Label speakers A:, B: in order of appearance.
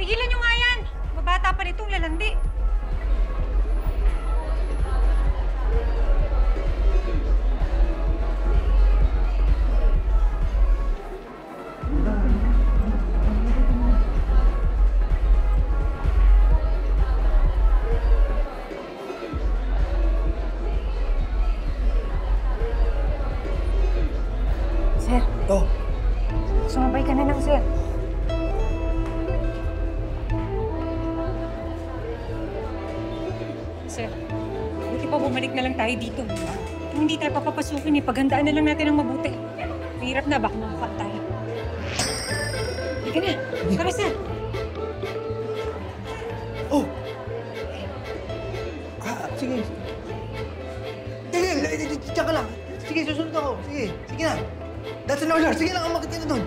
A: Pigilan nyo nga yan! Mabata pa nitong lalandi. Sir.
B: Oh.
A: Sumabay ka na lang, sir. Sir, buti pa bumalik na lang tayo dito. Kung hindi tayo papapasukin, paghandaan na lang natin ang mabuti. Mahirap na, baka makapag tayo. Halika na. Tara, sir.
B: Oh! Sige. Diyan ka lang. Sige, susunod ako. Sige, sige na. That's an order. Sige lang, umakit ka na doon.